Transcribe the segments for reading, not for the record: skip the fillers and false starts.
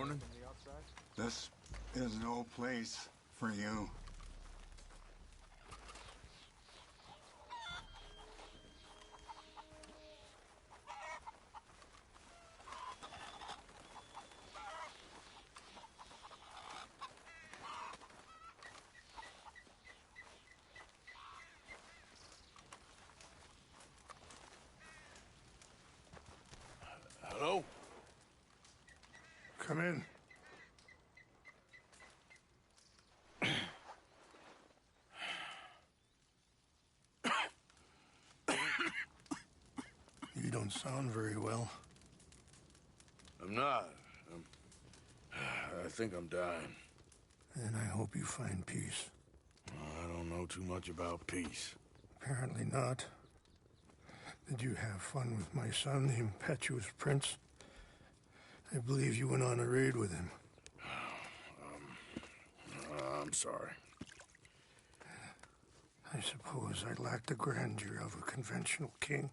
Morning. This is no place for you. Hello? Come in. You don't sound very well. I'm not. I think I'm dying. And I hope you find peace. I don't know too much about peace. Apparently not. Did you have fun with my son, the impetuous prince? I believe you went on a raid with him. I'm sorry. I suppose I lack the grandeur of a conventional king.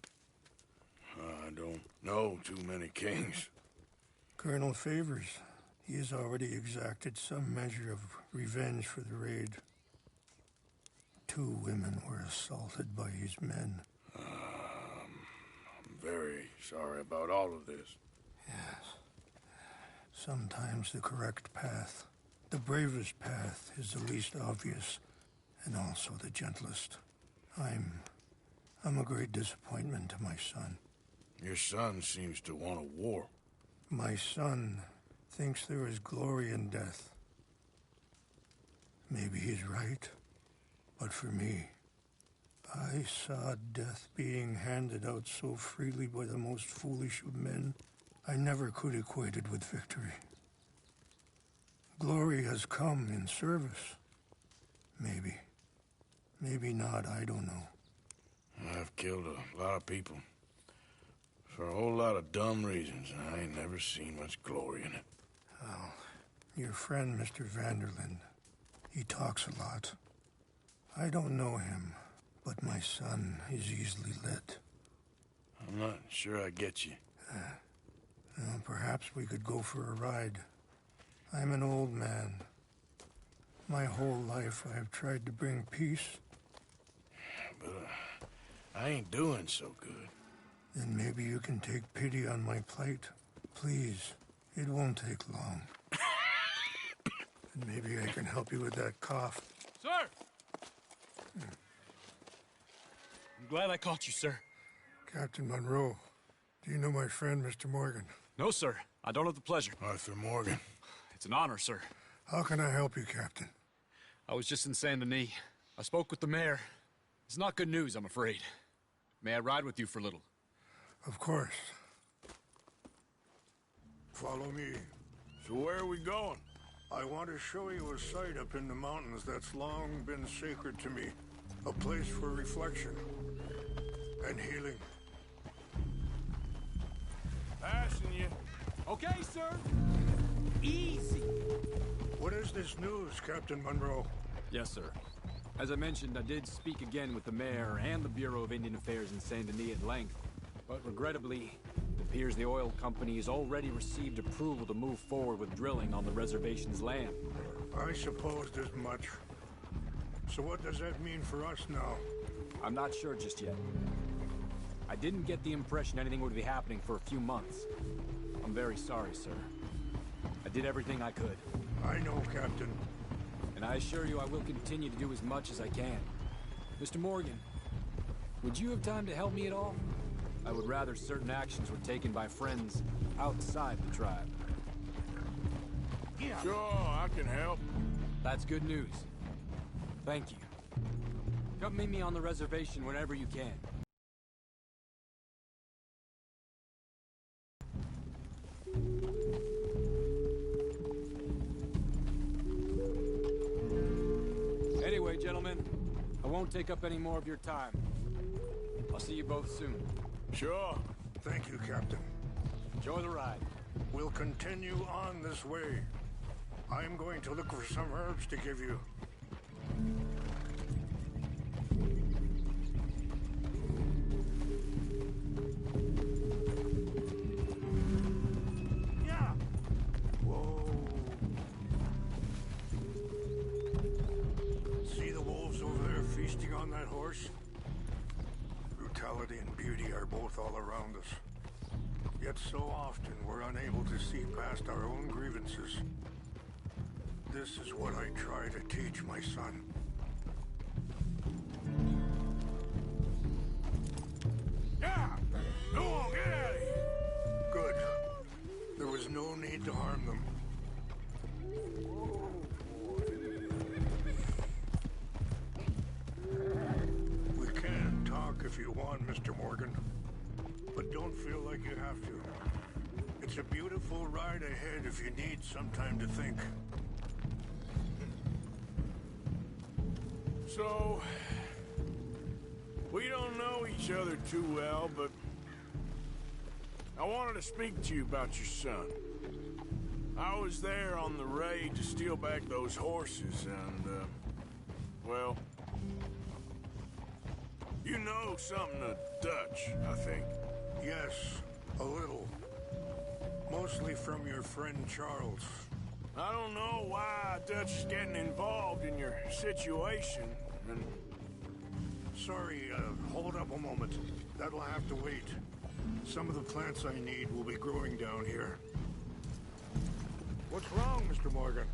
I don't know too many kings. Colonel Favors, he has already exacted some measure of revenge for the raid. 2 women were assaulted by his men. I'm very sorry about all of this. Yes. Sometimes the correct path, the bravest path, is the least obvious, and also the gentlest. I'm a great disappointment to my son. Your son seems to want a war. My son thinks there is glory in death. Maybe he's right, but for me, I saw death being handed out so freely by the most foolish of men, I never could equate it with victory. Glory has come in service. Maybe. Maybe not, I don't know. I've killed a lot of people. For a whole lot of dumb reasons, and I ain't never seen much glory in it. Well, your friend, Mr. Vanderlyn, he talks a lot. I don't know him, but my son is easily led. I'm not sure I get you. Well, perhaps we could go for a ride. I'm an old man. My whole life I have tried to bring peace. But I ain't doing so good. Then maybe you can take pity on my plight. Please, it won't take long. And maybe I can help you with that cough. Sir! I'm glad I caught you, sir. Captain Monroe, do you know my friend, Mr. Morgan? No, sir. I don't have the pleasure. Arthur Morgan. It's an honor, sir. How can I help you, Captain? I was just in Saint Denis. I spoke with the mayor. It's not good news, I'm afraid. May I ride with you for a little? Of course. Follow me. So where are we going? I want to show you a site up in the mountains that's long been sacred to me. A place for reflection and healing. Passing you. Okay, sir. Easy. What is this news, Captain Monroe? Yes, sir. As I mentioned, I did speak again with the mayor and the Bureau of Indian Affairs in Saint Denis at length. But regrettably, it appears the oil company has already received approval to move forward with drilling on the reservation's land. I supposed as much. So what does that mean for us now? I'm not sure just yet. I didn't get the impression anything would be happening for a few months. I'm very sorry, sir. I did everything I could. I know, Captain. And I assure you I will continue to do as much as I can. Mr. Morgan, would you have time to help me at all? I would rather certain actions were taken by friends outside the tribe. Sure, I can help. That's good news. Thank you. Come meet me on the reservation whenever you can. Anyway, gentlemen, I won't take up any more of your time. I'll see you both soon. Sure. Thank you, Captain. Enjoy the ride. We'll continue on this way. I'm going to look for some herbs to give you. Yeah. Whoa. vitality and beauty are both all around us. Yet so often we're unable to see past our own grievances. This is what I try to teach my son. Yeah! Go on, get out of here! Good. There was no need to harm them. We can talk if you want, Mr. Morgan. But don't feel like you have to. It's a beautiful ride ahead if you need some time to think. So, we don't know each other too well, but I wanted to speak to you about your son. I was there on the raid to steal back those horses, and, well, you know something of Dutch, I think. Yes, a little. Mostly from your friend Charles. I don't know why Dutch is getting involved in your situation, and... Sorry, hold up a moment. That'll have to wait. Some of the plants I need will be growing down here. What's wrong, Mr. Morgan?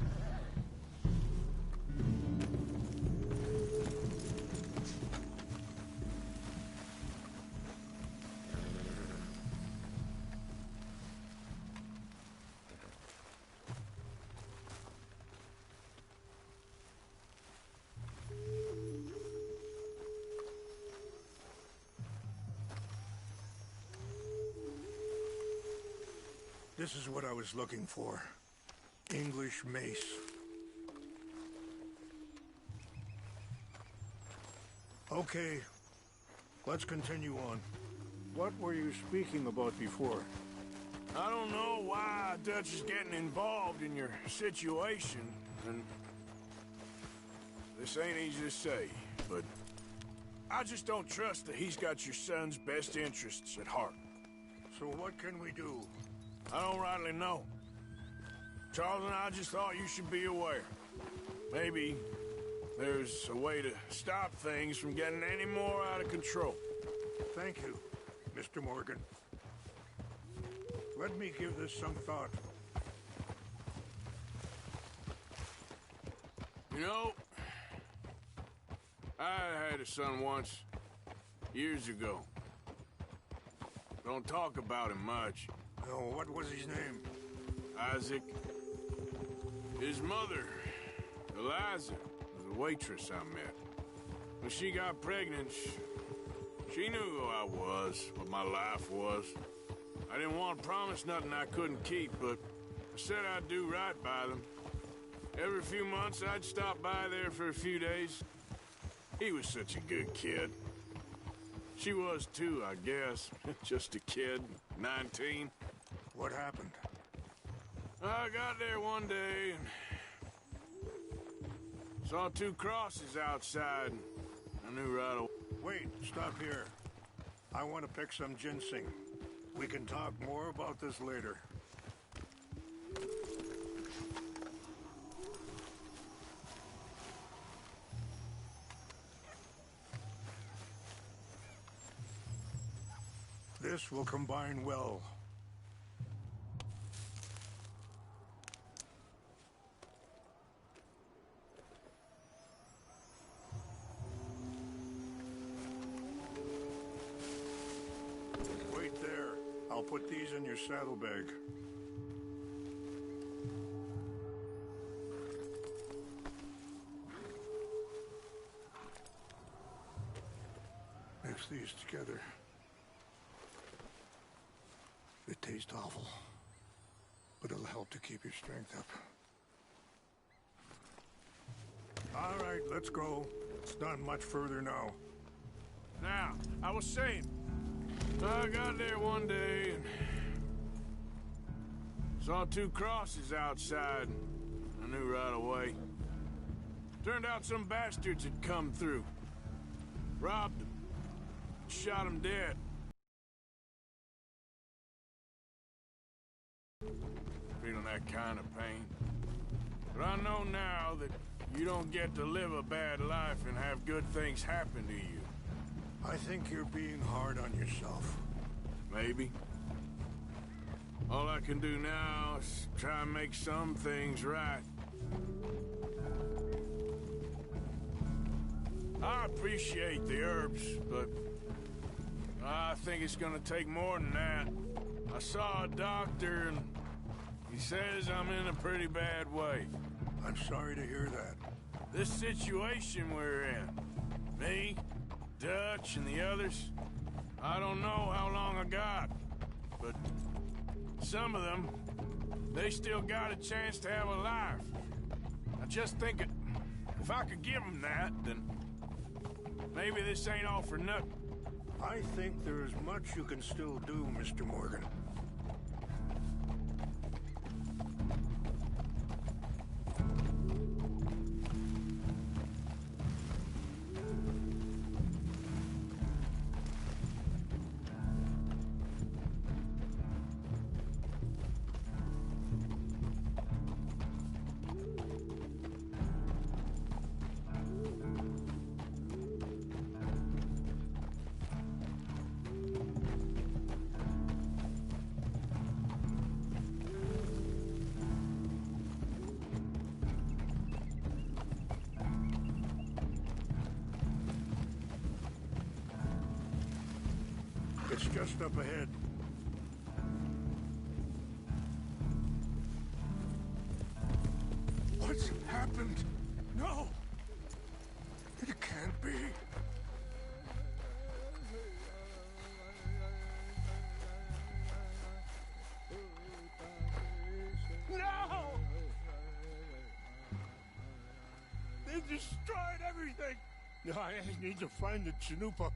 This is what I was looking for. English mace. Okay, let's continue on. What were you speaking about before? I don't know why Dutch is getting involved in your situation, and... This ain't easy to say, but... I just don't trust that he's got your son's best interests at heart. So what can we do? I don't rightly know. Charles and I just thought you should be aware. Maybe there's a way to stop things from getting any more out of control. Thank you, Mr. Morgan. Let me give this some thought. You know, I had a son once, years ago. Don't talk about him much. Oh, what was his name? Isaac. His mother, Eliza, was a waitress I met. When she got pregnant, she knew who I was, what my life was. I didn't want to promise nothing I couldn't keep, but I said I'd do right by them. Every few months, I'd stop by there for a few days. He was such a good kid. She was too, I guess. Just a kid, 19. What happened? I got there one day and saw two crosses outside. I knew right away. Wait, stop here. I want to pick some ginseng. We can talk more about this later. This will combine well. Wait there. I'll put these in your saddlebag. Mix these together. It tastes awful, but it'll help to keep your strength up. All right, let's go. It's not much further now. Now, I was saying, I got there one day and saw two crosses outside. I knew right away. Turned out some bastards had come through. Robbed them. Shot them dead. Feeling that kind of pain. But I know now that you don't get to live a bad life and have good things happen to you. I think you're being hard on yourself. Maybe. All I can do now is try and make some things right. I appreciate the herbs, but I think it's gonna take more than that. I saw a doctor and he says I'm in a pretty bad way. I'm sorry to hear that. This situation we're in, me, Dutch, and the others, I don't know how long I got, but some of them, they still got a chance to have a life. I just think if I could give them that, then maybe this ain't all for nothing. I think there is much you can still do, Mr. Morgan. It's just up ahead. What's happened? No! It can't be. No! They destroyed everything! I need to find the Chanupa.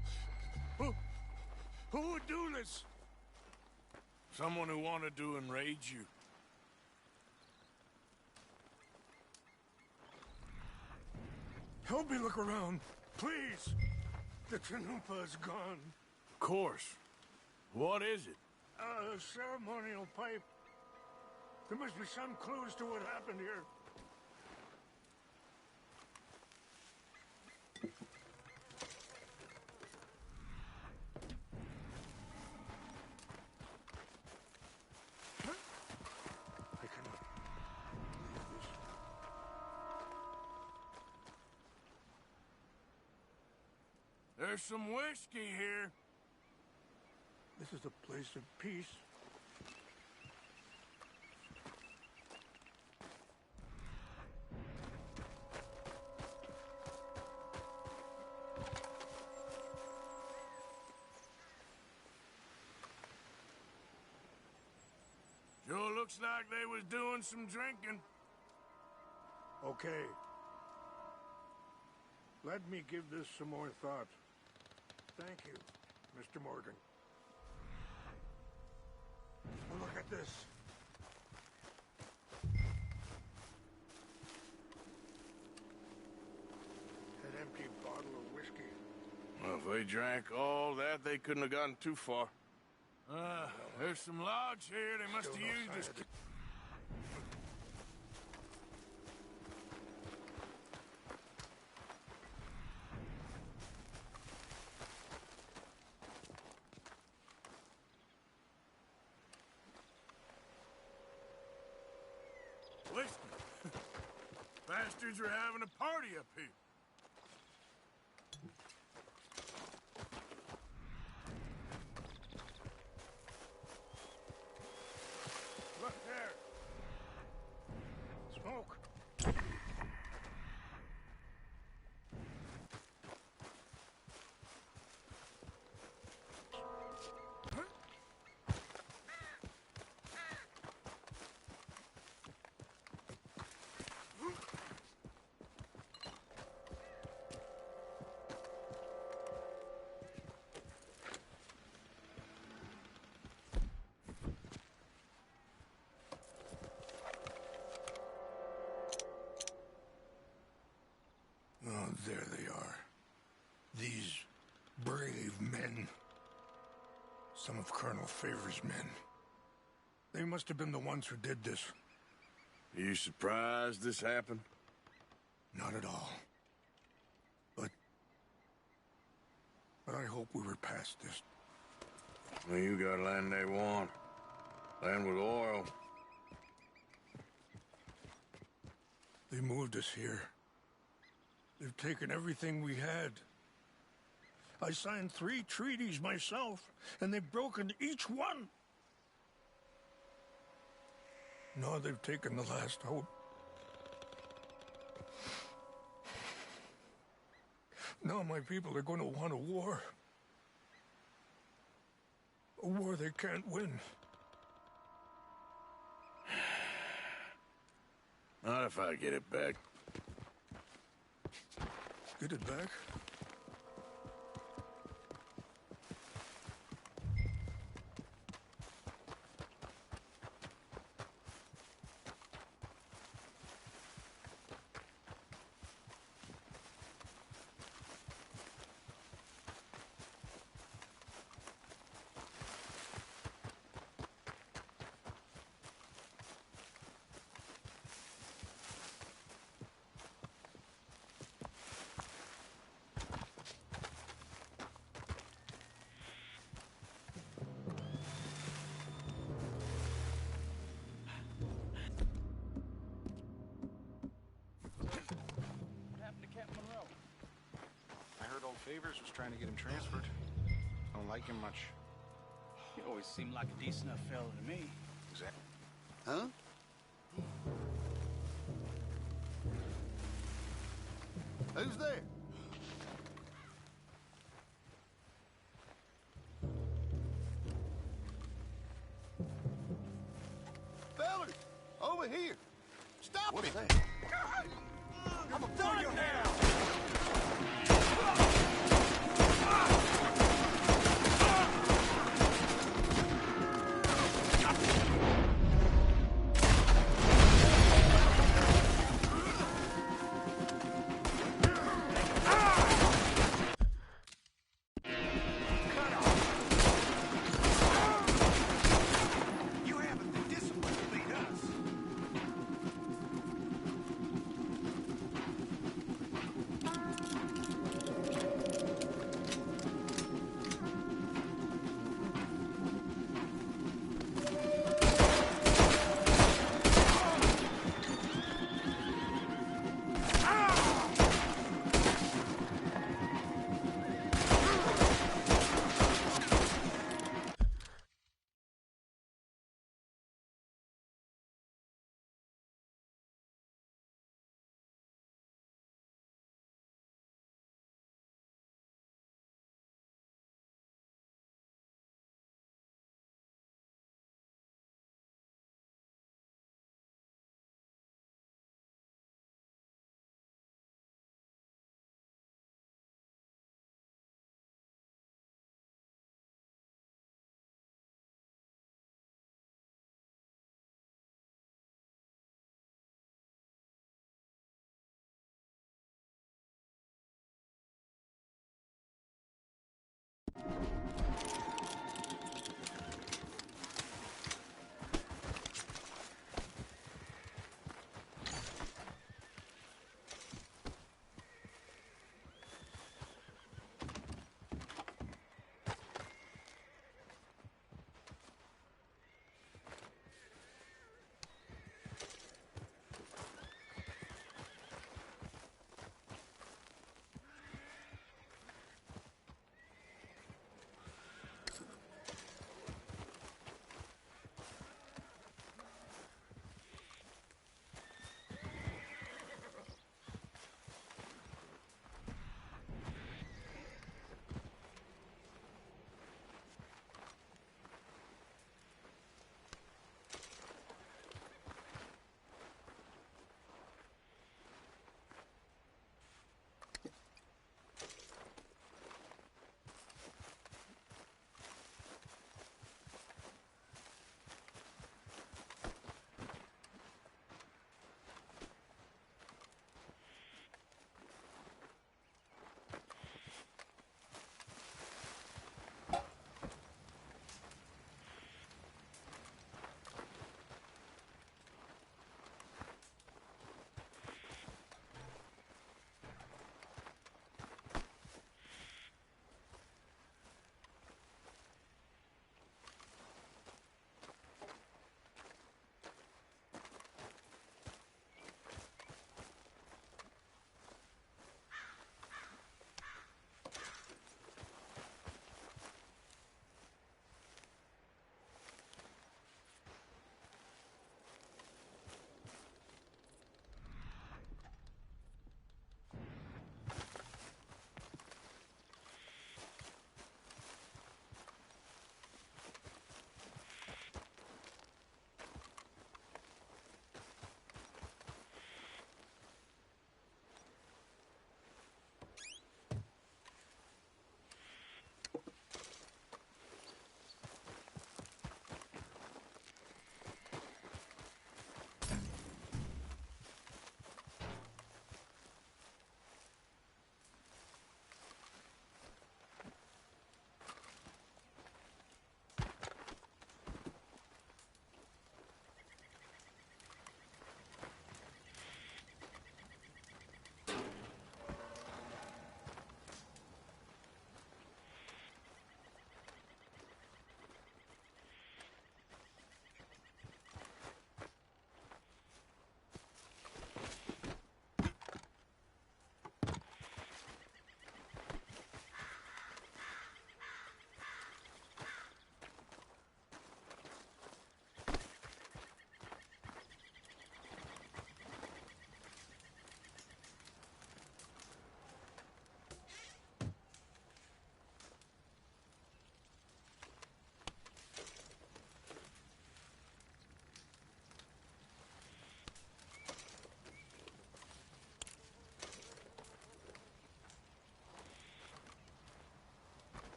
Who would do this? Someone who wanted to enrage you. Help me look around, please. The Chanupa is gone. Of course. What is it? A ceremonial pipe. There must be some clues to what happened here. There's some whiskey here. This is a place of peace. Sure looks like they was doing some drinking. Okay. Let me give this some more thought. Thank you, Mr. Morgan. Oh, look at this. An empty bottle of whiskey. Well, if they drank all that, they couldn't have gotten too far. There's some logs here. They must have used this. Whiskey. Bastards are having a party up here. Look there. Smoke. Oh, there they are. These brave men. Some of Colonel Favor's men. They must have been the ones who did this. Are you surprised this happened? Not at all. But but I hope we were past this. Well, you got land they want. Land with oil. They moved us here. They've taken everything we had. I signed 3 treaties myself, and they've broken each one. Now they've taken the last hope. Now my people are going to want a war. A war they can't win. Not if I get it back. Get it back? Favors was trying to get him transferred. Don't like him much. He always seemed like a decent enough fella to me. Exactly. Huh? Who's there? Fellas, over here. Stop What's it. that? I'm gonna throw your hair out.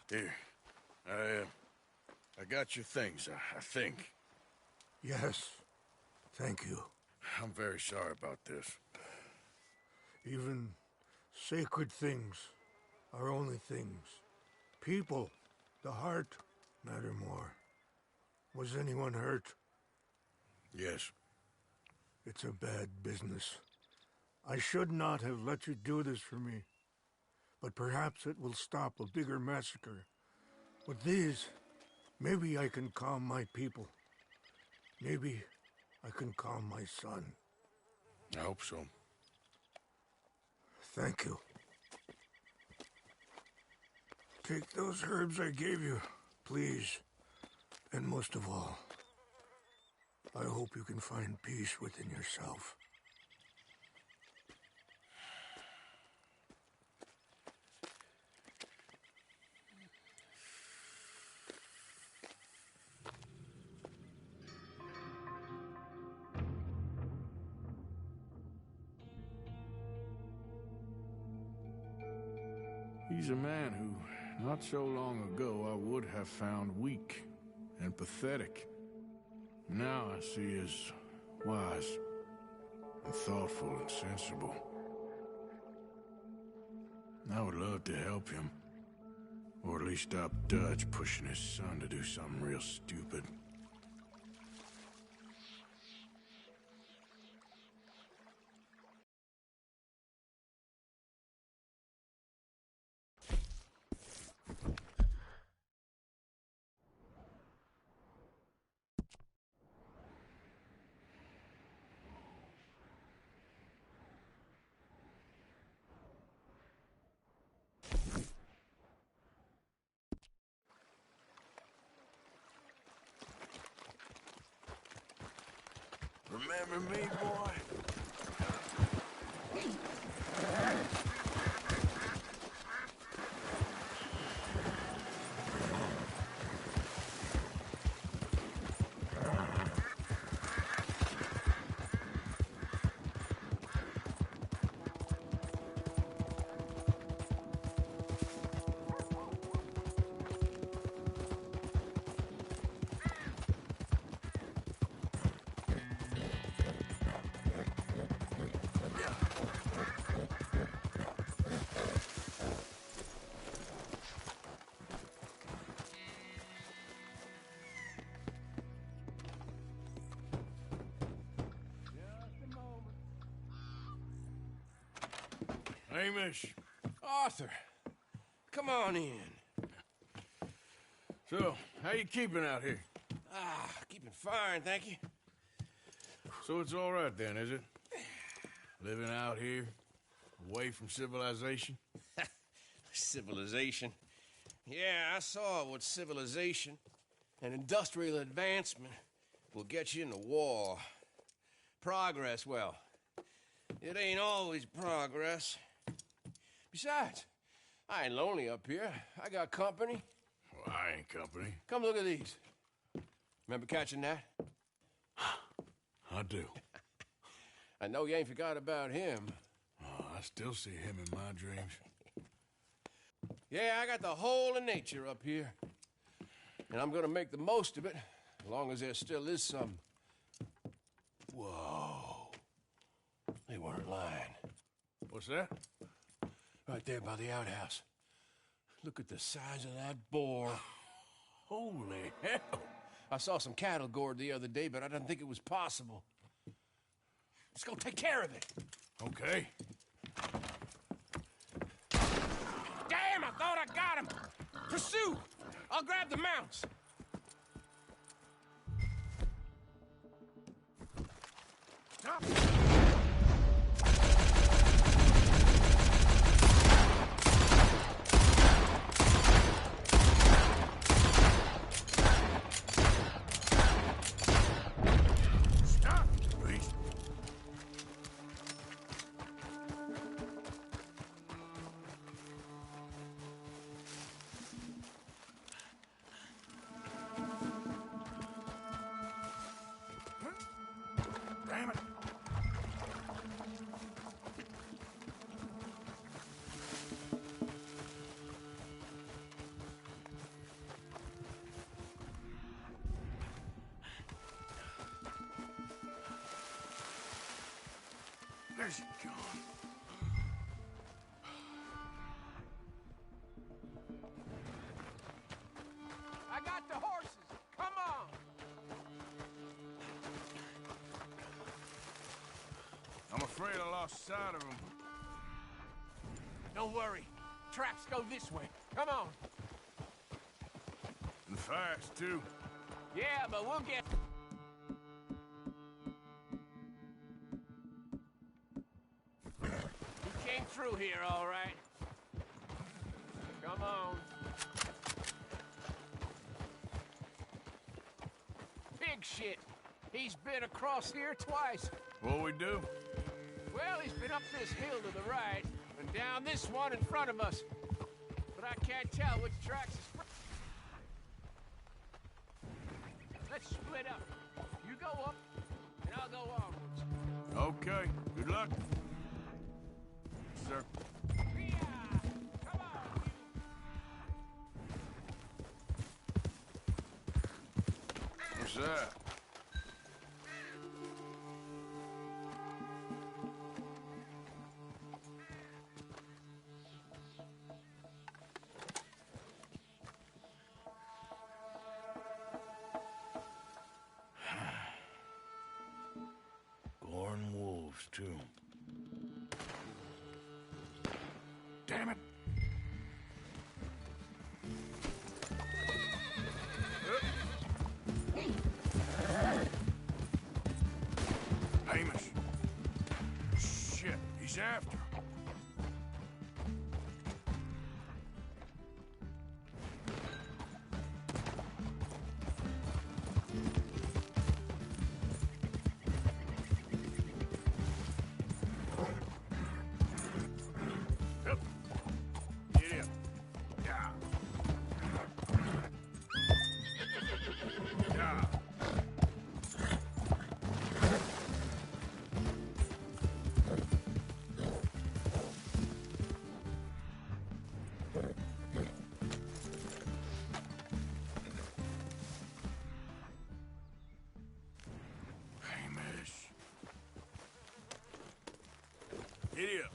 Here. I got your things, I think. Yes, thank you. I'm very sorry about this. Even sacred things are only things. People, the heart, matter more. Was anyone hurt? Yes. It's a bad business. I should not have let you do this for me. But perhaps it will stop a bigger massacre. With these, maybe I can calm my people. Maybe I can calm my son. I hope so. Thank you. Take those herbs I gave you, please. And most of all, I hope you can find peace within yourself. He's a man who, not so long ago, I would have found weak and pathetic. Now I see as wise and thoughtful and sensible. I would love to help him, or at least stop Dutch pushing his son to do something real stupid. Remember me, boy? Hamish. Arthur, come on in. So, how you keeping out here? Keeping fine, thank you. So it's all right then, is it? Living out here, away from civilization? Civilization. Yeah, I saw what civilization and industrial advancement will get you in the war. Progress, well, it ain't always progress. Besides, I ain't lonely up here. I got company. Well, I ain't company. Come look at these. Remember catching that? I do. I know you ain't forgot about him. Oh, I still see him in my dreams. Yeah, I got the whole of nature up here. And I'm gonna make the most of it, as long as there still is some. Whoa. They weren't lying. What's that? Right there by the outhouse. Look at the size of that boar. Holy hell! I saw some cattle gored the other day, but I didn't think it was possible. Let's go take care of it. Okay. Damn, I thought I got him. Pursue! I'll grab the mounts. Stop. Please. Damn it. Where's he gone? I got the horses. Come on. I'm afraid I lost sight of him. Don't worry. Tracks go this way. Come on. And fast, too. Yeah, but we'll get... He came through here, all right. Come on. Pig shit. He's been across here twice. What we do? Well, he's been up this hill to the right and down this one in front of us. But I can't tell which tracks is from. Let's split up. You go up, and I'll go onwards. Okay. Good luck. Sir. Yeah! Come on, you! What's that? Gorn wolves, too. Damn it. Hamish. Shit, he's after him. Yep. Get him. Yeah. Yeah. Hamish. Giddy up.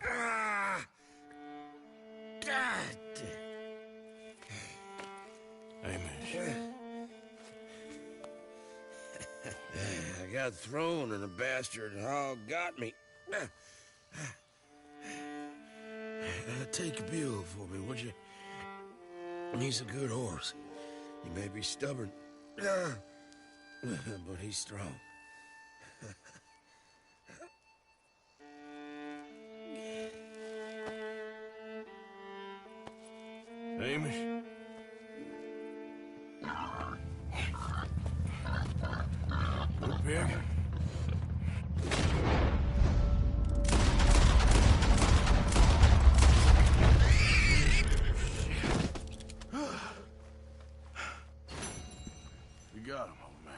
Ah! God! Hamish. I got thrown and the bastard hog got me. Take a bugle for me, would you? He's a good horse. He may be stubborn, but he's strong. Hamish. Good pig. You got him, old man.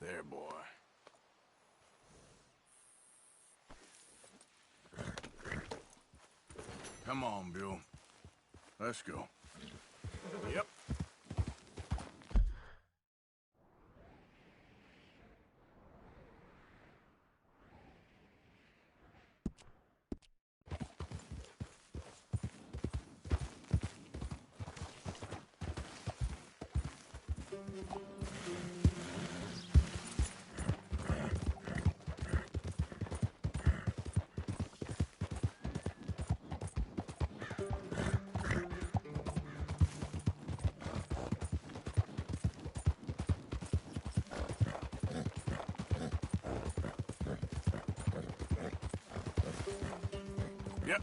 There, boy. Come on, Bill. Let's go. Yep. Yep.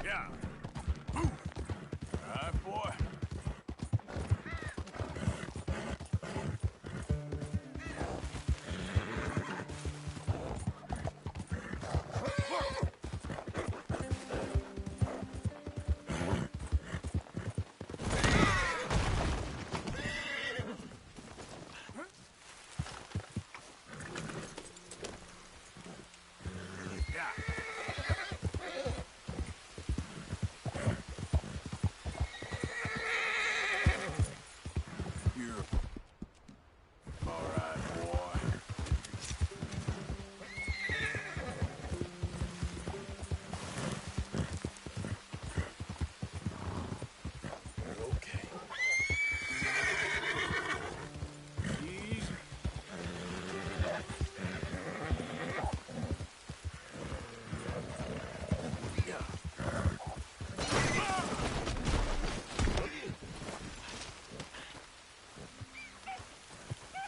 Yeah. Move. All right, boy.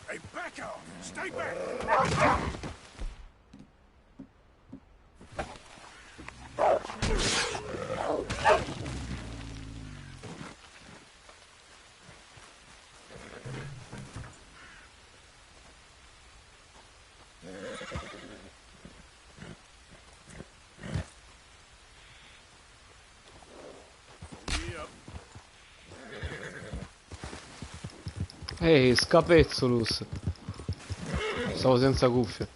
Hey, back off! Stay back! Ehi, Scapezzolus. Stavo senza cuffie.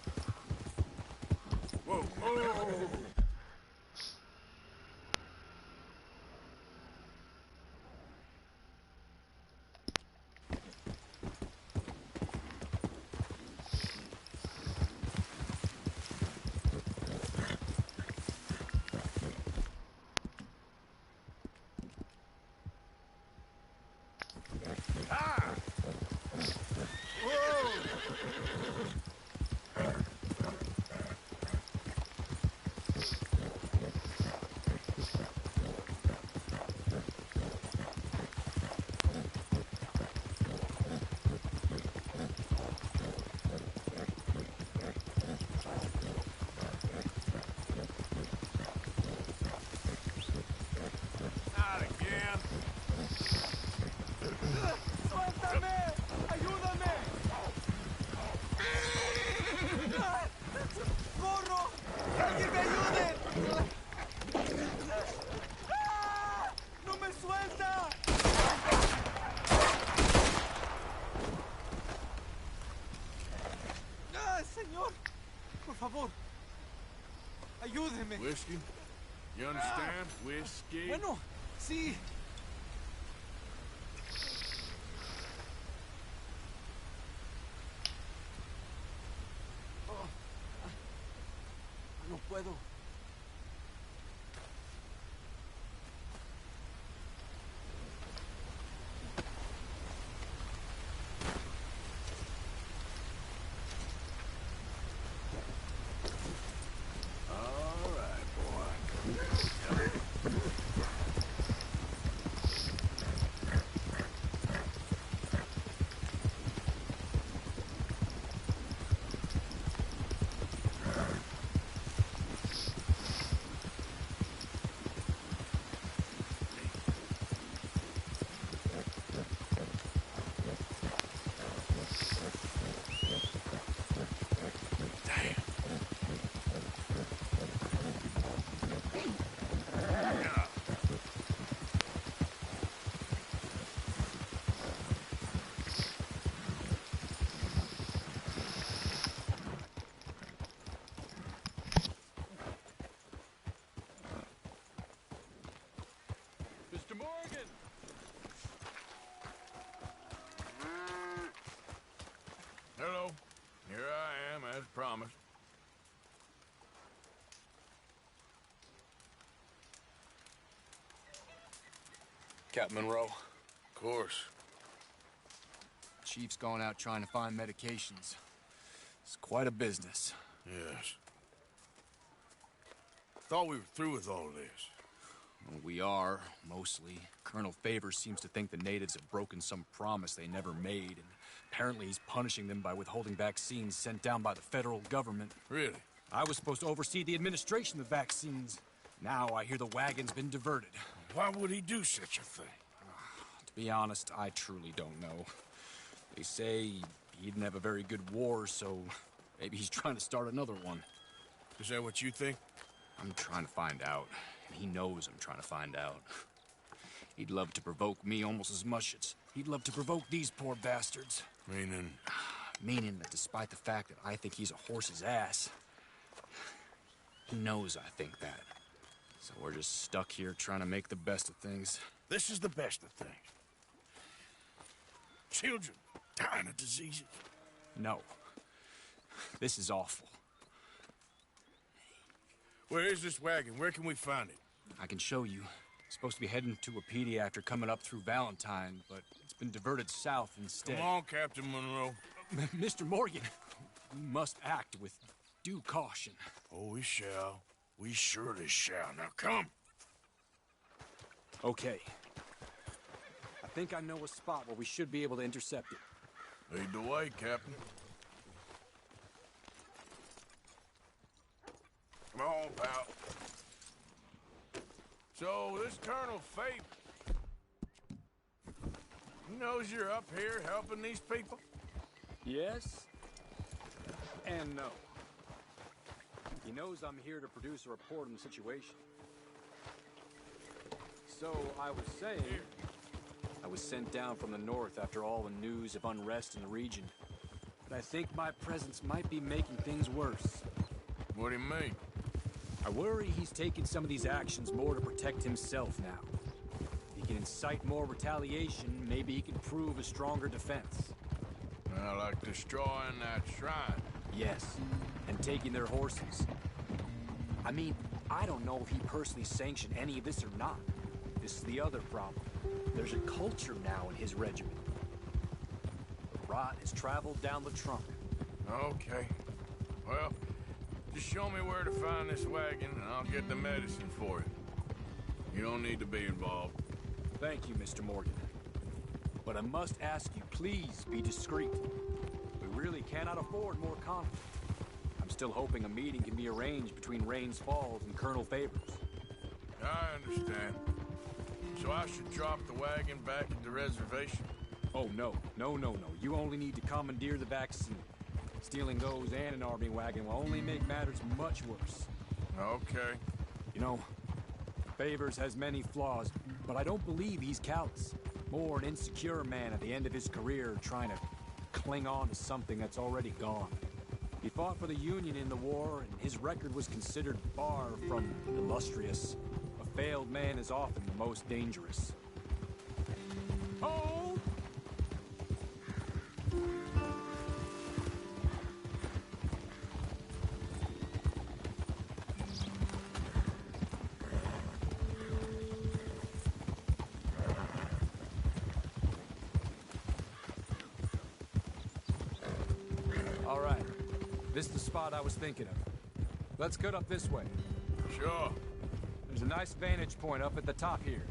Whiskey? You understand? Whiskey. Bueno, sí. Oh, no puedo. Mr. Morgan! Hello. Here I am, as promised. Captain Monroe. Of course. Chief's going out trying to find medications. It's quite a business. Yes. Thought we were through with all this. Well, we are, mostly. Colonel Favors seems to think the natives have broken some promise they never made, and apparently he's punishing them by withholding vaccines sent down by the federal government. Really? I was supposed to oversee the administration of vaccines. Now I hear the wagon's been diverted. Why would he do such a thing? To be honest, I truly don't know. They say he didn't have a very good war, so maybe he's trying to start another one. Is that what you think? I'm trying to find out. And he knows I'm trying to find out. He'd love to provoke me almost as much as he'd love to provoke these poor bastards. Meaning? Meaning that despite the fact that I think he's a horse's ass, he knows I think that. So we're just stuck here trying to make the best of things. This is the best of things. Children dying of diseases. No. This is awful. Where is this wagon? Where can we find it? I can show you. It's supposed to be heading to Wapiti after coming up through Valentine, but it's been diverted south instead. Come on, Captain Monroe. Mr. Morgan, we must act with due caution. Oh, we shall. We surely shall. Now, come. Okay. I think I know a spot where we should be able to intercept it. Lead the way, Captain. Come on, pal. So, this Colonel Favors, he knows you're up here helping these people? Yes and no. He knows I'm here to produce a report on the situation. So, I was saying, I was sent down from the north after all the news of unrest in the region. But I think my presence might be making things worse. What do you mean? I worry he's taking some of these actions more to protect himself now. If he can incite more retaliation, maybe he can prove a stronger defense. Like destroying that shrine. Yes, and taking their horses. I mean, I don't know if he personally sanctioned any of this or not. This is the other problem. There's a culture now in his regiment. The rot has traveled down the trunk. Okay. Well, just show me where to find this wagon, and I'll get the medicine for you. You don't need to be involved. Thank you, Mr. Morgan. But I must ask you, please be discreet. We really cannot afford more conflict. I'm still hoping a meeting can be arranged between Rains Falls and Colonel Favors. I understand. So I should drop the wagon back at the reservation? Oh, no. No. You only need to commandeer the vaccine. Stealing those and an army wagon will only make matters much worse. Okay. You know, Favors has many flaws, but I don't believe he's callous. More an insecure man at the end of his career trying to cling on to something that's already gone. He fought for the Union in the war, and his record was considered far from illustrious. A failed man is often the most dangerous. Hold! All right. This is the spot I was thinking of. Let's cut up this way. Sure. There's a nice vantage point up at the top here.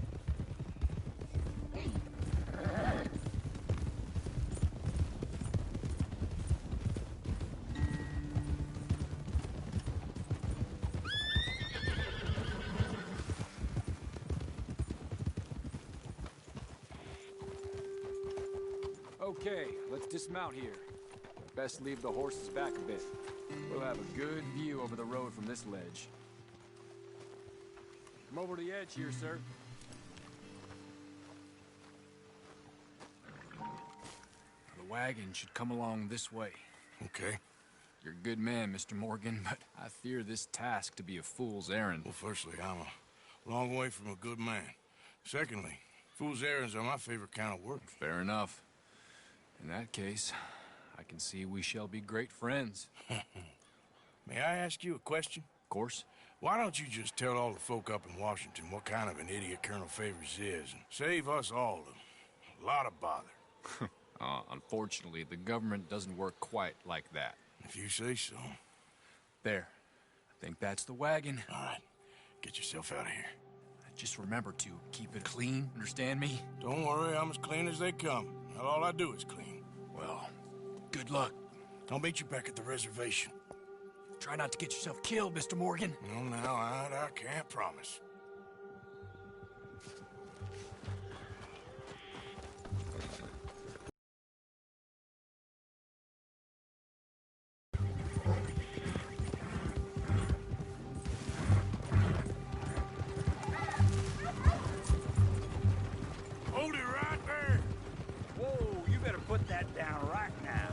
Okay, let's dismount here. Best leave the horses back a bit. We'll have a good view over the road from this ledge. Come over to the edge here, sir. The wagon should come along this way. Okay. You're a good man, Mr. Morgan, but I fear this task to be a fool's errand. Well, firstly, I'm a long way from a good man. Secondly, fool's errands are my favorite kind of work. Fair enough. In that case, I can see we shall be great friends. May I ask you a question? Of course. Why don't you just tell all the folk up in Washington what kind of an idiot Colonel Favors is, and save us all a lot of bother? Unfortunately, the government doesn't work quite like that. If you say so. There. I think that's the wagon. All right. Get yourself out of here. Just remember to keep it clean, understand me? Don't worry, I'm as clean as they come. Not all I do is clean. Well, good luck. I'll meet you back at the reservation. Try not to get yourself killed, Mr. Morgan. No, now, I can't promise. Hold it right there! Whoa, you better put that down right now.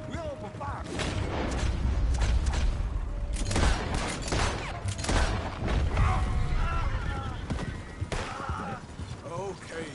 We'll open fire. Okay.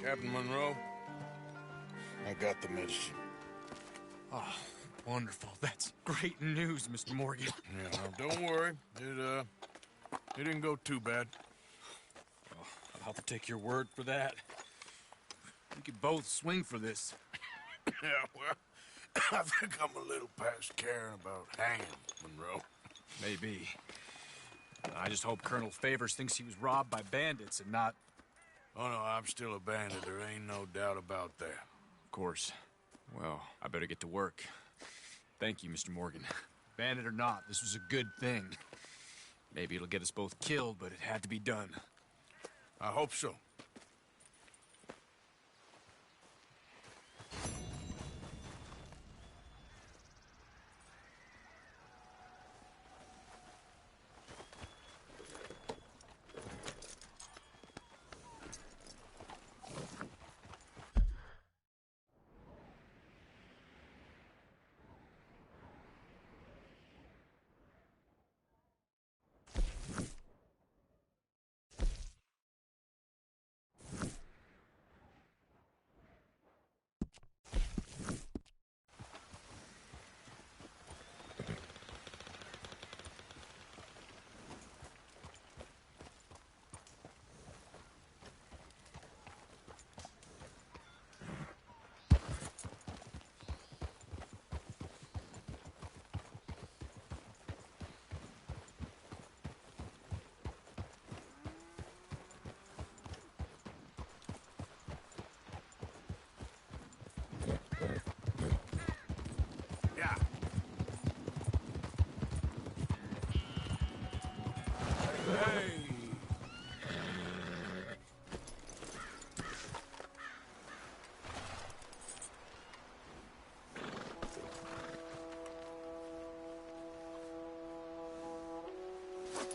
Captain Monroe, I got the medicine. Oh, wonderful. That's great news, Mr. Morgan. Yeah, now, don't worry. It didn't go too bad. Oh, I'll have to take your word for that. We could both swing for this. Yeah, well, I think I'm a little past caring about hanging, Monroe. Maybe. I just hope Colonel Favors thinks he was robbed by bandits and not... Oh, no, I'm still a bandit. There ain't no doubt about that. Of course. Well, I better get to work. Thank you, Mr. Morgan. Bandit or not, this was a good thing. Maybe it'll get us both killed, but it had to be done. I hope so.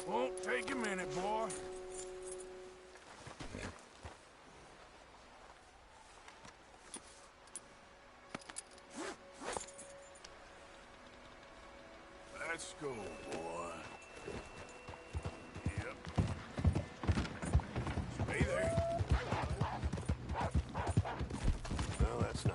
Won't take a minute, boy. Let's go, boy. Yep. Stay there. Well, that's nice.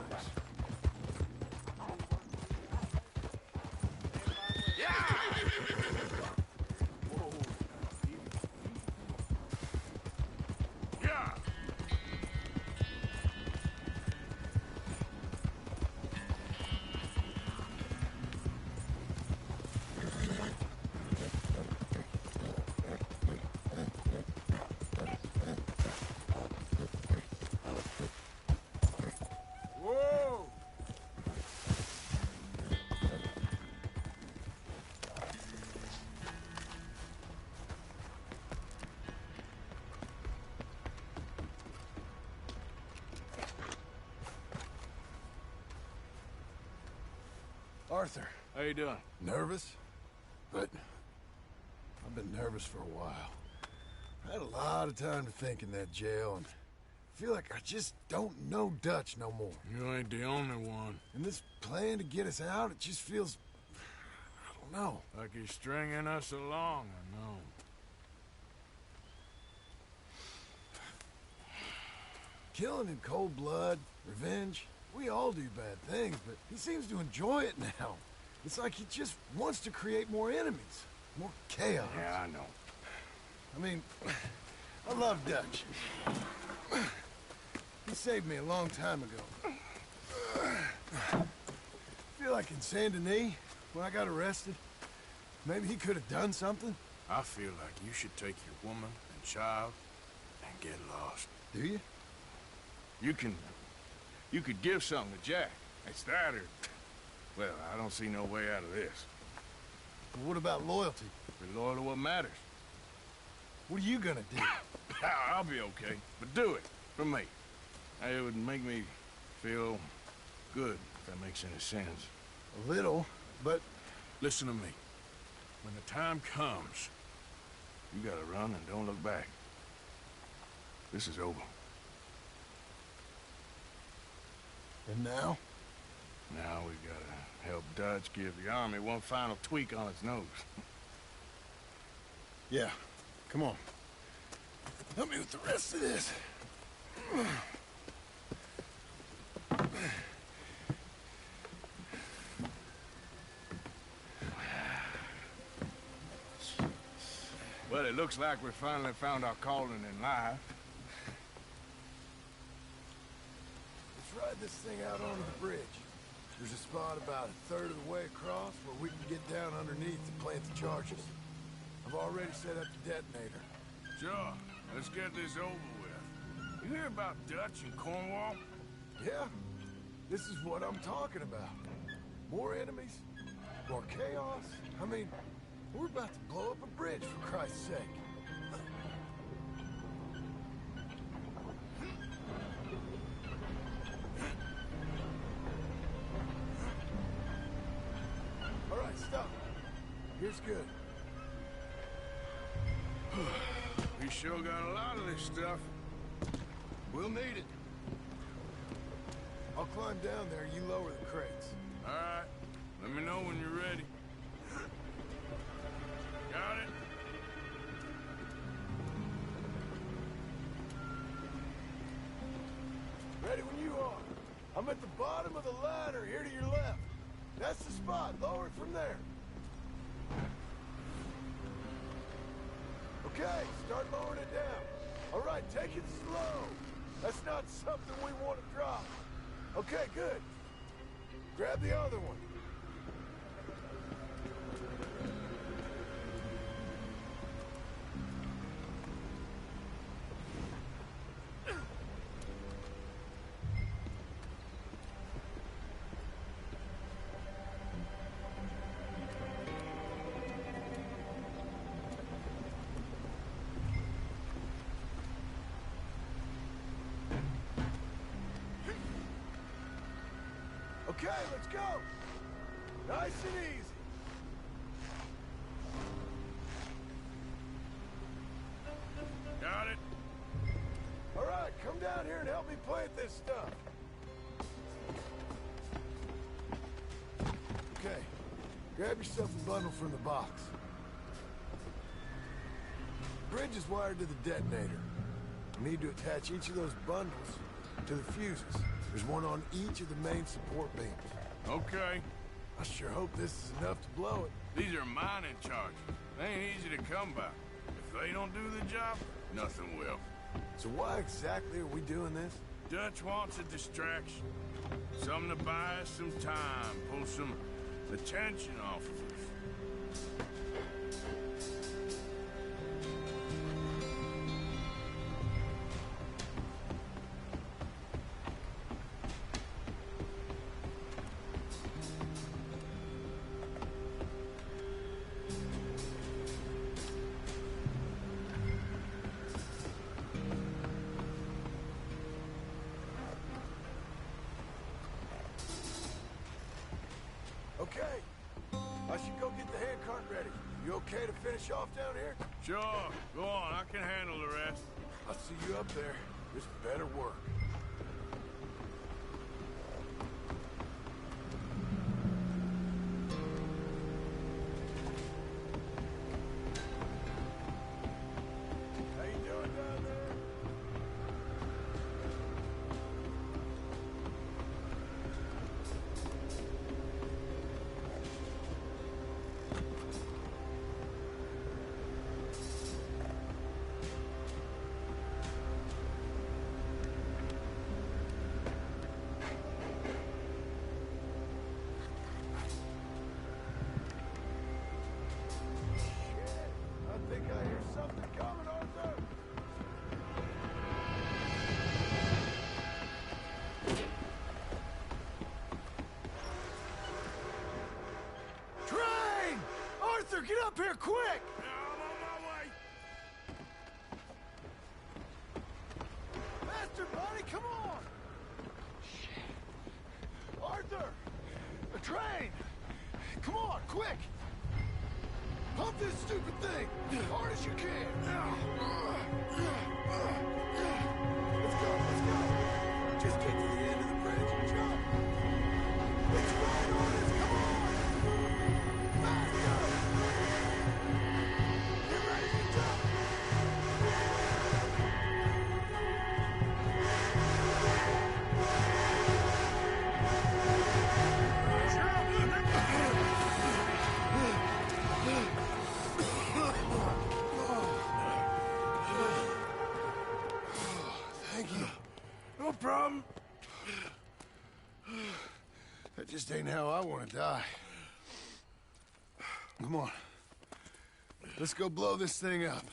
Arthur. How you doing? Nervous? But I've been nervous for a while. I had a lot of time to think in that jail, and I feel like I just don't know Dutch no more. You ain't the only one. And this plan to get us out, it just feels... I don't know. Like he's stringing us along, I know. Killing in cold blood, revenge, we all do bad things, but he seems to enjoy it now. It's like he just wants to create more enemies, more chaos. Yeah, I know. I mean, I love Dutch. He saved me a long time ago. I feel like in Saint Denis, when I got arrested, maybe he could have done something. I feel like you should take your woman and child and get lost. Do you? You could give something to Jack. It's that or... Well, I don't see no way out of this. But what about loyalty? Be loyal to what matters. What are you gonna do? I'll be okay, but do it for me. It would make me feel good, if that makes any sense. A little, but... Listen to me. When the time comes, you gotta run and don't look back. This is over. And now? Now we gotta help Dutch give the army one final tweak on its nose. Yeah, come on. Help me with the rest of this. Well, it looks like we finally found our calling in life. Let's ride this thing out onto the bridge. There's a spot about a third of the way across where we can get down underneath to plant the charges. I've already set up the detonator. Sure. Let's get this over with. You hear about Dutch and Cornwall? Yeah, this is what I'm talking about. More enemies, more chaos. I mean, we're about to blow up a bridge, for Christ's sake. All right, stop. Here's good. We sure got a lot of this stuff. We'll need it. I'll climb down there, you lower the crates. All right. Let me know when you're ready. Got it? Ready when you are. I'm at the bottom of the ladder, here to your left. That's the spot. Lower it from there. Okay, start lowering it down. All right, take it slow. That's not something we want to drop. Okay, good. Grab the other one. Okay, let's go. Nice and easy. Got it? All right, come down here and help me plant this stuff. Okay, grab yourself a bundle from the box. Bridge is wired to the detonator. We need to attach each of those bundles to the fuses. There's one on each of the main support beams. Okay. I sure hope this is enough to blow it. These are mining charges. They ain't easy to come by. If they don't do the job, nothing will. So why exactly are we doing this? Dutch wants a distraction. Something to buy us some time, pull some attention off of us. Okay. I should go get the handcart ready. You okay to finish off down here? Sure, go on, I can handle the rest. I'll see you up there. This better work. How you doing down there? I think I hear something coming, Arthur. Train! Arthur, get up here quick! I'm on my way. Faster, buddy, come on! Shit. Arthur! A train! Come on, quick! Pump this stupid thing! As hard as you can! Let's go, let's go! Just get to the end of the bridge and jump! It's right on us, come on! Faster! Get ready to jump! Thank you. No problem. That just ain't how I want to die. Come on. Let's go blow this thing up.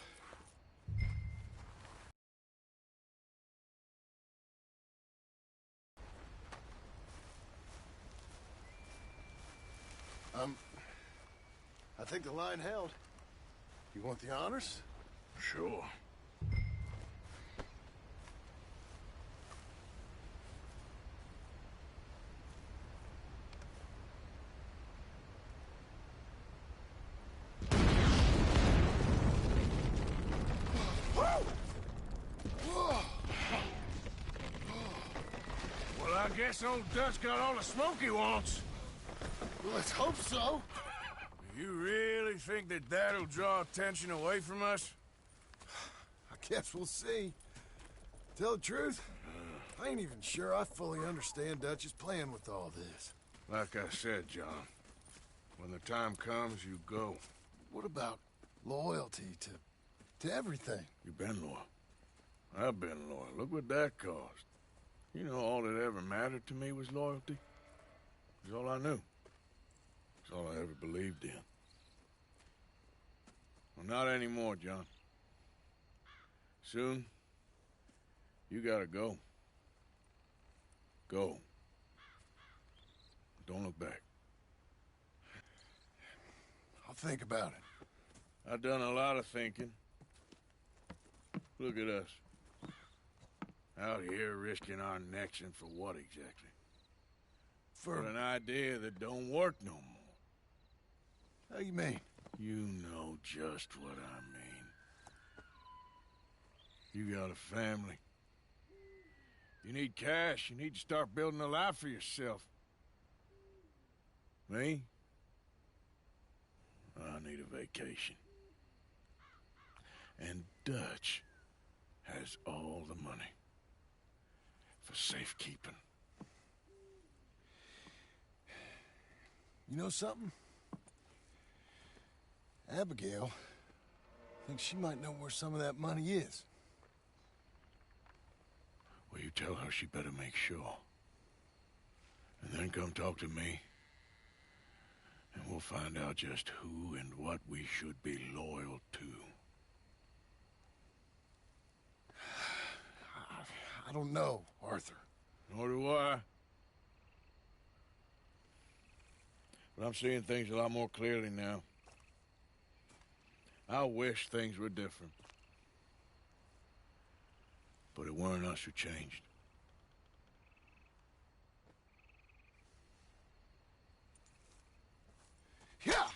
I think the line held. You want the honors? Sure. Well, I guess old Dutch got all the smoke he wants. Well, let's hope so. You really think that that'll draw attention away from us? I guess we'll see. Tell the truth, I ain't even sure I fully understand Dutch's plan with all this. Like I said, John, when the time comes, you go. What about loyalty to everything? You've been loyal. I've been loyal. Look what that cost. You know, all that ever mattered to me was loyalty. It's all I knew. It's all I ever believed in. Well, not anymore, John. Soon, you gotta go. Go. Don't look back. I'll think about it. I've done a lot of thinking. Look at us. Out here risking our necks, and for what exactly? For an idea that don't work no more. How you mean? You know just what I mean. You got a family. You need cash. You need to start building a life for yourself. Me? I need a vacation. And Dutch has all the money for safekeeping. You know something? Abigail thinks she might know where some of that money is. Well, you tell her she better make sure. And then come talk to me. And we'll find out just who and what we should be loyal to. I don't know, Arthur. Nor do I. But I'm seeing things a lot more clearly now. I wish things were different. But it weren't us who changed. Yeah!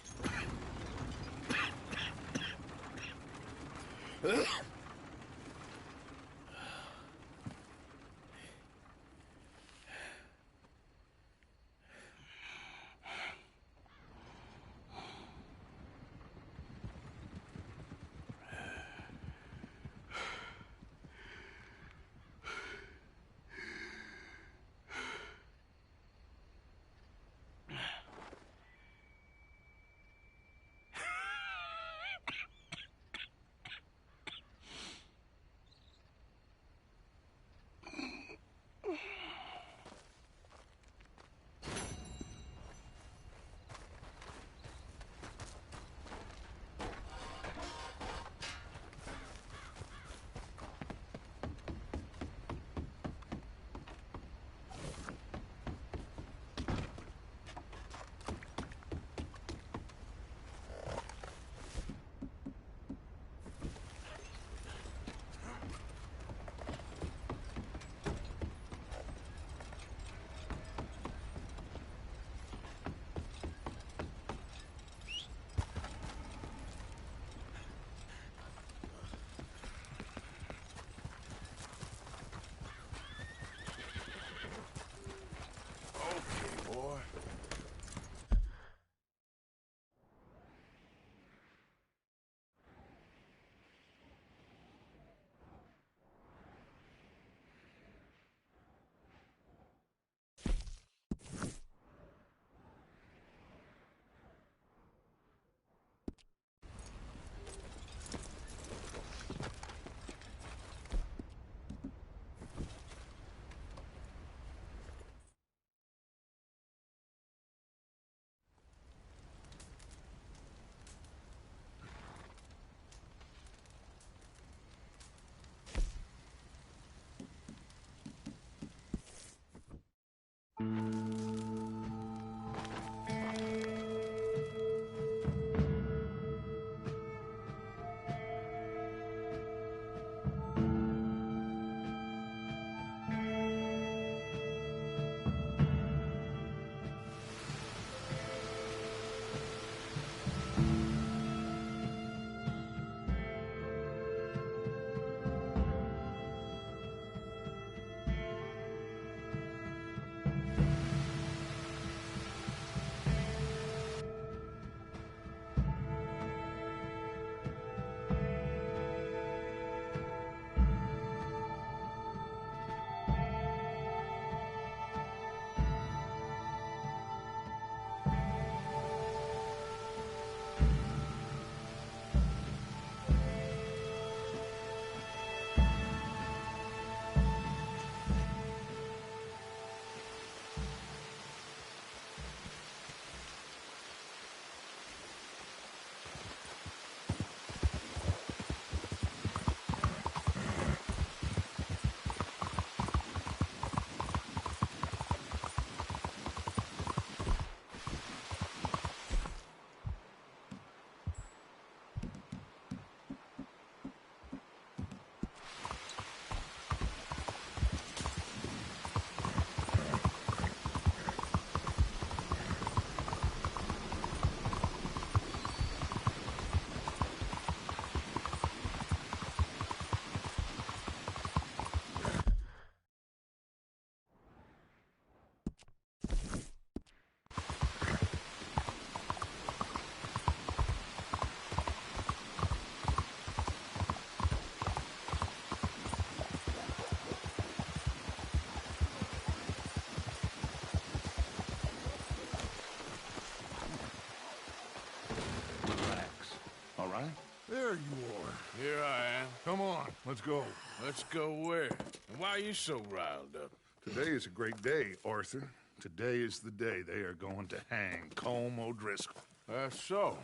There you are. Here I am. Come on, let's go. Let's go where? And why are you so riled up? Today is a great day, Arthur. Today is the day they are going to hang Colm O'Driscoll. That's so.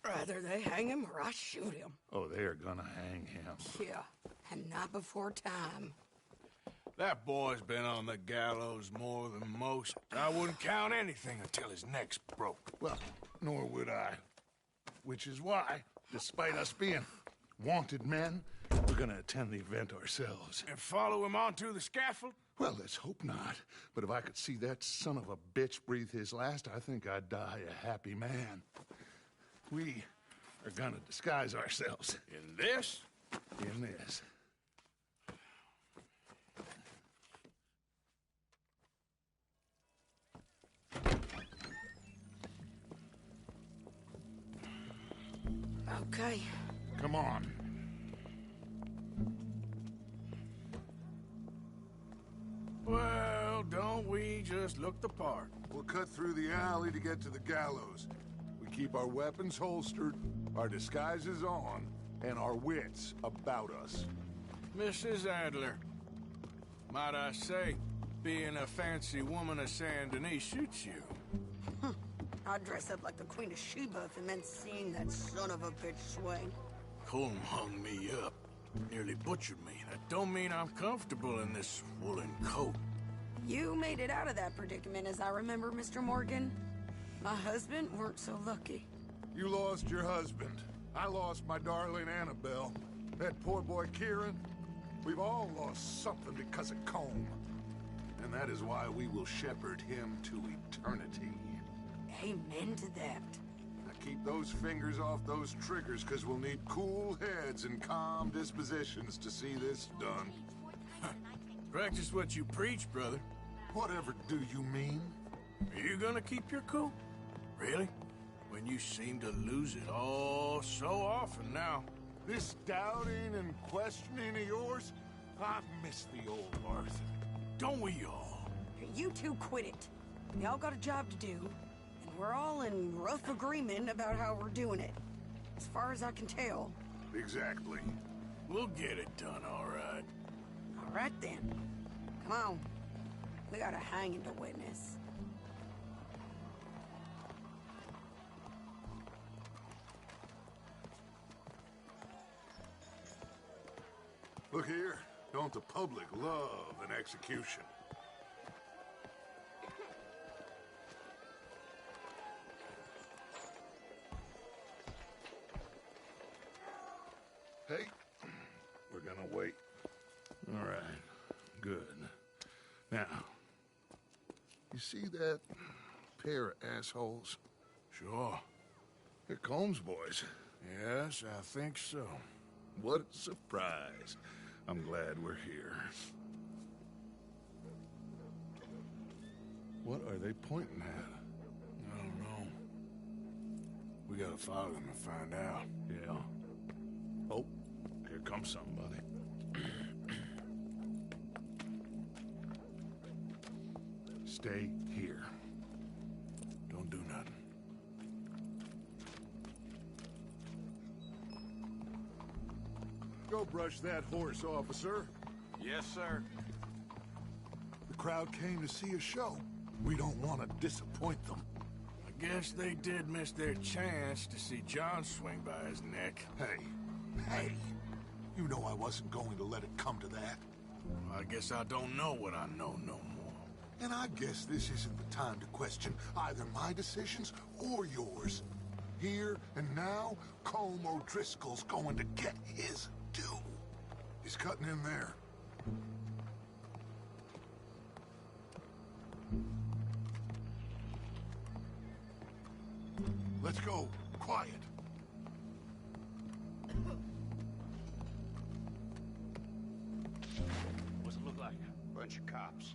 Rather they hang him or I shoot him. Oh, they are gonna hang him. Yeah, and not before time. That boy's been on the gallows more than most. I wouldn't count anything until his neck's broke. Well, nor would I. Which is why, despite us being wanted men, we're gonna attend the event ourselves. And follow him onto the scaffold? Well, let's hope not. But if I could see that son of a bitch breathe his last, I think I'd die a happy man. We are gonna disguise ourselves. In this? In this. Okay. Come on. Well, don't we just look the part? We'll cut through the alley to get to the gallows. We keep our weapons holstered, our disguises on, and our wits about us. Mrs. Adler, might I say, being a fancy woman of Saint Denis suits you. I'd dress up like the Queen of Sheba if it meant seeing that son of a bitch swing. Colm hung me up. Nearly butchered me. That don't mean I'm comfortable in this woolen coat. You made it out of that predicament, as I remember, Mr. Morgan. My husband weren't so lucky. You lost your husband. I lost my darling Annabelle. That poor boy Kieran. We've all lost something because of Colm. And that is why we will shepherd him to eternity. Amen to that. Now keep those fingers off those triggers, because we'll need cool heads and calm dispositions to see this done. Practice what you preach, brother. Whatever do you mean? Are you gonna keep your cool? Really? When you seem to lose it all so often now. This doubting and questioning of yours, I miss the old Arthur. Don't we all? You two quit it. We all got a job to do, and we're all in rough agreement about how we're doing it. As far as I can tell. Exactly. We'll get it done, all right. All right, then. Come on. We got a hanging to witness. Look here. Don't the public love an execution? Good. Now, you see that pair of assholes? Sure. They're Combs boys. Yes, I think so. What a surprise. I'm glad we're here. What are they pointing at? I don't know. We gotta follow them and find out. Yeah. Oh, here comes somebody. Stay here. Don't do nothing. Go brush that horse, officer. Yes, sir. The crowd came to see a show. We don't want to disappoint them. I guess they did miss their chance to see John swing by his neck. Hey, you know I wasn't going to let it come to that. I guess I don't know what I know no more. And I guess this isn't the time to question either my decisions or yours. Here and now, Colm O'Driscoll's going to get his due. He's cutting in there. Let's go. Quiet. What's it look like? Bunch of cops.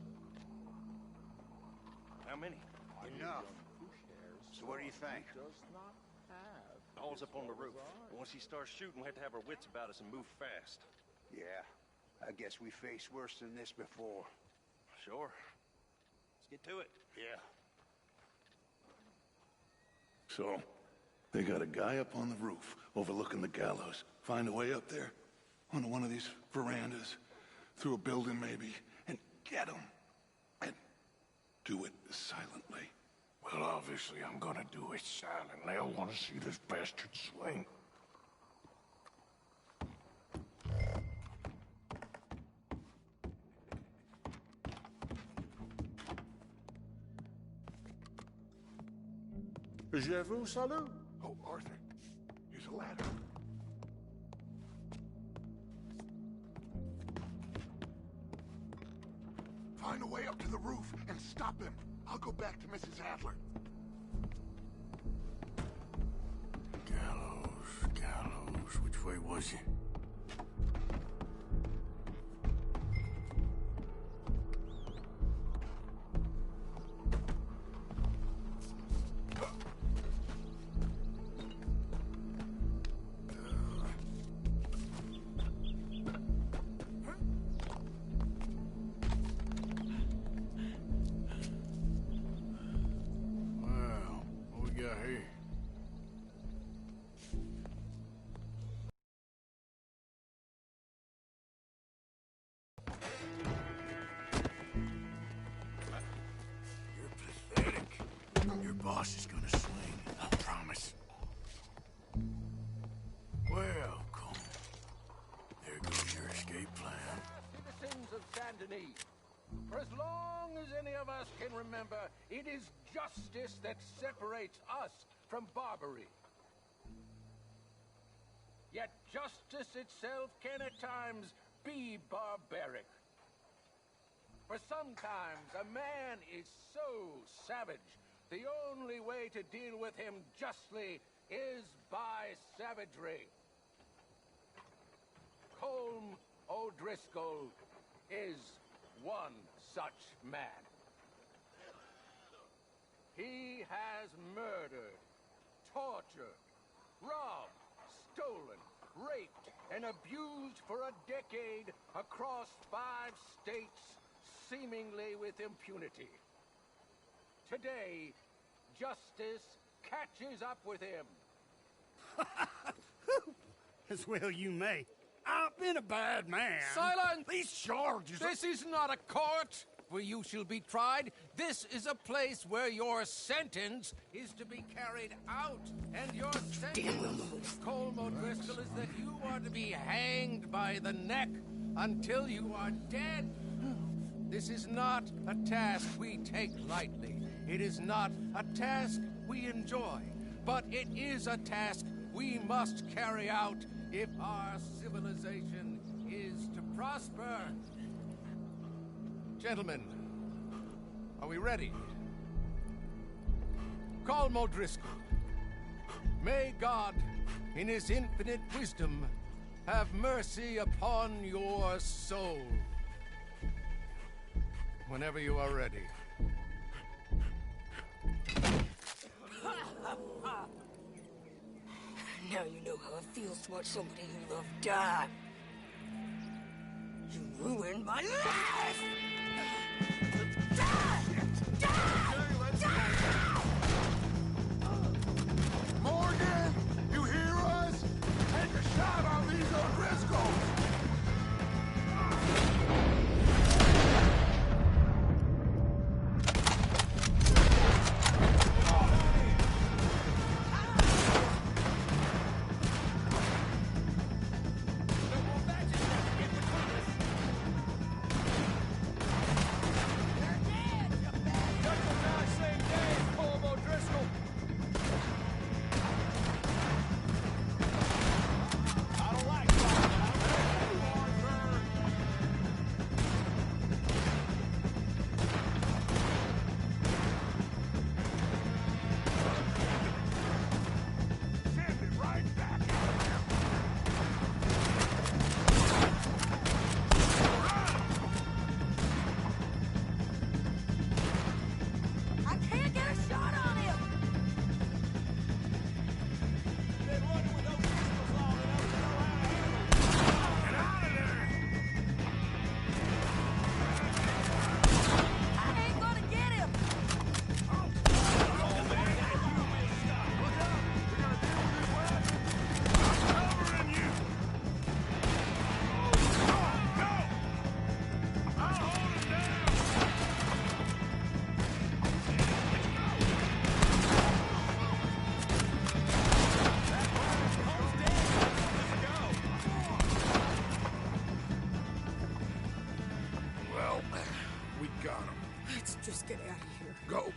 How many? Enough. So what do you think? All's up on the roof. Once he starts shooting, we have to have our wits about us and move fast. Yeah, I guess we faced worse than this before. Sure. Let's get to it. Yeah. So, they got a guy up on the roof overlooking the gallows. Find a way up there, onto one of these verandas, through a building maybe, and get him. And do it silently. Well, obviously I'm gonna do it silently. I want to see this bastard swing. Je vous salue. Oh, Arthur, here's a ladder. Find a way up to the roof and stop him. I'll go back to Mrs. Adler. Gallows. Which way was he? Boss is gonna swing, I promise. Well, Colm, there goes your escape plan. Citizens of Saint Denis, for as long as any of us can remember, it is justice that separates us from Barbary. Yet justice itself can at times be barbaric. For sometimes a man is so savage, the only way to deal with him justly is by savagery. Colm O'Driscoll is one such man. He has murdered, tortured, robbed, stolen, raped, and abused for a decade across 5 states, seemingly with impunity. Today, justice catches up with him. As well you may. I've been a bad man. Silence! These charges This is not a court where you shall be tried. This is a place where your sentence is to be carried out. And your sentence, Colm O'Driscoll, is that you are to be hanged by the neck until you are dead. This is not a task we take lightly. It is not a task we enjoy, but it is a task we must carry out if our civilization is to prosper. Gentlemen, are we ready? Colm O'Driscoll, may God, in his infinite wisdom, have mercy upon your soul. Whenever you are ready. Now you know how it feels to watch somebody you love die. You ruined my life! Morgan, you hear us? Take a shot on these O'Driscolls! Let's just get out of here. Go.